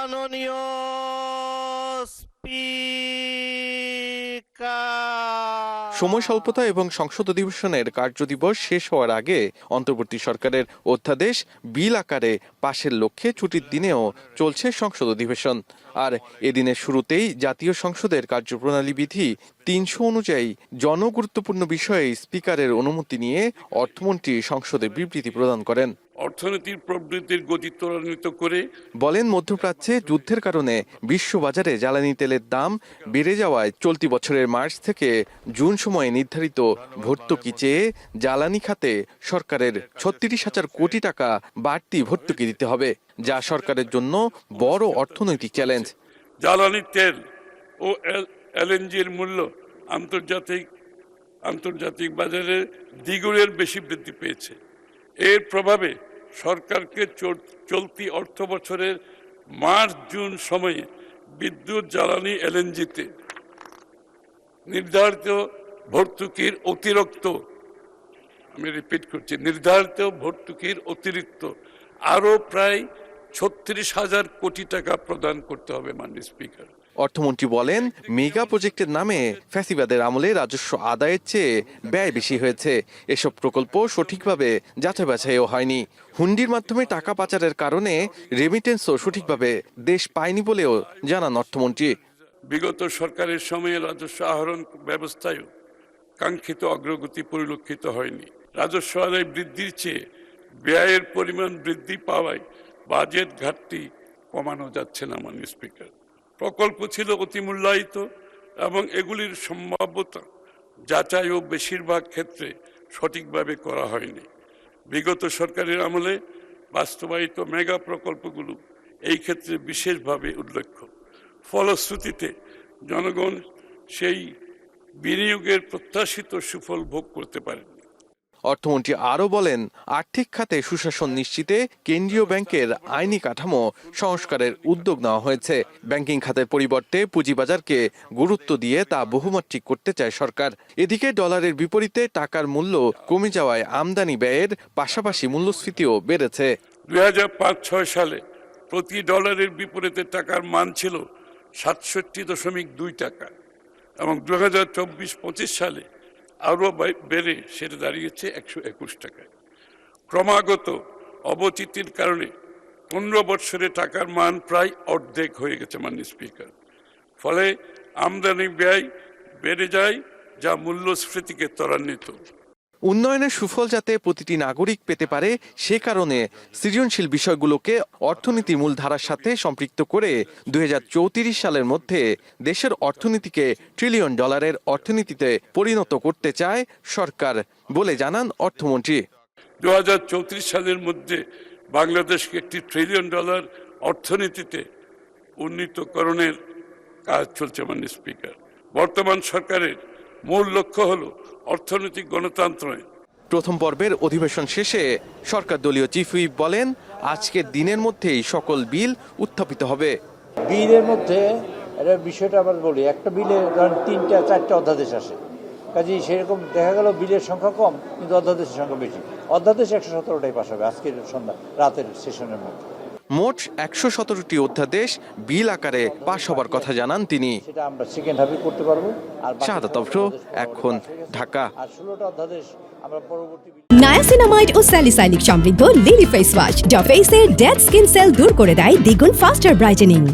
মাননীয় স্পিকার। সময় স্বল্পতা এবং সংসদ অধিবেশনের কার্যদিবস শেষ হওয়ার আগে অন্তর্বর্তী সরকারের অধ্যাদেশ বিল আকারে পাশের লক্ষ্যে ছুটির দিনেও চলছে সংসদ অধিবেশন। আর এদিনের শুরুতেই জাতীয় সংসদের কার্যপ্রণালী বিধি ৩০০ অনুযায়ী জনগুরুত্বপূর্ণ বিষয়ে স্পিকারের অনুমতি নিয়ে অর্থমন্ত্রী সংসদে বিবৃতি প্রদান করেন। অর্থনীতির প্রবৃদ্ধির গতি ত্বরান্বিত করে বলেন, মধ্যপ্রাচ্যে যুদ্ধের কারণে বিশ্ববাজারে জ্বালানি তেলের দাম বেড়ে যাওয়ায় চলতি বছরের মার্চ থেকে জুন সময়ে নির্ধারিত ভর্তুকি চেয়ে জ্বালানি খাতে সরকারের ৩৬,০০০ কোটি টাকা বাড়তি ভর্তুকি দিতে হবে, যা সরকারের জন্য বড় অর্থনৈতিক চ্যালেঞ্জ। জ্বালানি তেল ও এলএনজির মূল্য আন্তর্জাতিক বাজারে দ্বিগুণের বেশি বৃদ্ধি পেয়েছে। এর প্রভাবে সরকারকে চলতি অর্থ বছরের মার্চ জুন সময়ে বিদ্যুৎ, জ্বালানি, এলএনজিতে নির্ধারিত ভর্তুকির অতিরিক্ত আরও প্রায় ৩৬,০০০ কোটি টাকা প্রদান করতে হবে মাননীয় স্পিকার। অর্থমন্ত্রী বলেন, মেগা প্রজেক্টের নামে ফ্যাসিবাদের আমলে রাজস্ব আদায়ের চেয়ে ব্যয় বেশি হয়েছে। এসব প্রকল্প সঠিকভাবে যাচাই বাছাইও হয়নি। হুন্ডির মাধ্যমে টাকা পাচারের কারণে রেমিটেন্সও সঠিকভাবে দেশ পায়নি বলেও জানান অর্থমন্ত্রী। বিগত সরকারের সময়ে রাজস্ব আহরণ ব্যবস্থায়ও কাঙ্ক্ষিত অগ্রগতি পরিলক্ষিত হয়নি। রাজস্ব আদায় বৃদ্ধির চেয়ে ব্যয়ের পরিমাণ বৃদ্ধি পাওয়ায় বাজেট ঘাটতি কমানো যাচ্ছে না মাননীয় স্পিকার। প্রকল্প ছিল অতিমূল্যায়িত এবং এগুলির সম্ভাব্যতা যাচাইও বেশিরভাগ ক্ষেত্রে সঠিকভাবে করা হয়নি। বিগত সরকারের আমলে বাস্তবায়িত মেগা প্রকল্পগুলো এই ক্ষেত্রে বিশেষভাবে উল্লেখ্য। ফলশ্রুতিতে জনগণ সেই বিনিয়োগের প্রত্যাশিত সুফল ভোগ করতে পারেন। অর্থমন্ত্রী আরও বলেন, আর্থিক খাতে সুশাসন নিশ্চিতে কেন্দ্রীয় ব্যাংকের আইনি কাঠামো সংস্কারের উদ্যোগ নেওয়া হয়েছে। ব্যাংকিং খাতের পরিবর্তে পুঁজিবাজারকে গুরুত্ব দিয়ে তা বহুমাত্রিক করতে চায় সরকার। এদিকে ডলারের বিপরীতে টাকার মূল্য কমে যাওয়ায় আমদানি ব্যয়ের পাশাপাশি মূল্যস্ফীতিও বেড়েছে। ২০০৫-৬ সালে প্রতি ডলারের বিপরীতে টাকার মান ছিল ৬৭.২ টাকা এবং ২০২৪-২৫ সালে আরও বেড়ে সেটা দাঁড়িয়েছে ১২১ টাকায়। ক্রমাগত অবচিতির কারণে ১৫ বৎসরে টাকার মান প্রায় অর্ধেক হয়ে গেছে মাননীয় স্পিকার। ফলে আমদানি ব্যয় বেড়ে যায়, যা মূল্যস্ফীতিকে ত্বরান্বিত। উন্নয়নের সুফল যাতে প্রতিটি নাগরিক পেতে পারে সে কারণে সৃজনশীল বিষয়গুলোকে অর্থনীতির মূলধারার সাথে সম্পৃক্ত করে ২০৩৪ সালের মধ্যে দেশের অর্থনীতিকে ট্রিলিয়ন ডলারের অর্থনীতিতে পরিণত করতে চায় সরকার বলে জানান অর্থমন্ত্রী। ২০৩৪ সালের মধ্যে বাংলাদেশকে একটি ট্রিলিয়ন ডলার অর্থনীতিতে উন্নীতকরণের কাজ চলছে মাননীয় স্পিকার। বর্তমান সরকারের মূল লক্ষ্য হলো অর্থনৈতিক গণতন্ত্র। প্রথম পর্বের অধিবেশন শেষে সরকার দলীয় চিফ হুইপ বলেন, আজকের দিনের মধ্যেই সকল বিল উত্থাপিত হবে। বিলের মধ্যে এটা বিষয়টা আবার বলি, একটা বিলে ধরেন ৩-৪টা অধ্যাদেশ আসে, কাজেই সেরকম দেখা গেল বিলের সংখ্যা কম কিন্তু অধ্যাদেশের সংখ্যা বেশি। অধ্যাদেশ ১১৭টাই পাস হবে আজকের রাতের সেশনের মধ্যে। মোট ১১৭টি অধ্যাদেশ বিল আকারে পাশ হবার কথা জানান তিনি। সেটা আমরা সেকেন্ড হাফে করতে পারবো। আর শাহাদাত আফরো, এখন ঢাকা। আর ১৬টা অধ্যাদেশ আমরা পরবর্তী। নায়াসিনামাইড ও স্যালিসাইলিক সমৃদ্ধ লিলি ফেস ওয়াশ যা ফেসের ডেড স্কিন সেল দূর করে দেয় দ্বিগুণ ফাস্টার ব্রাইটেনিং।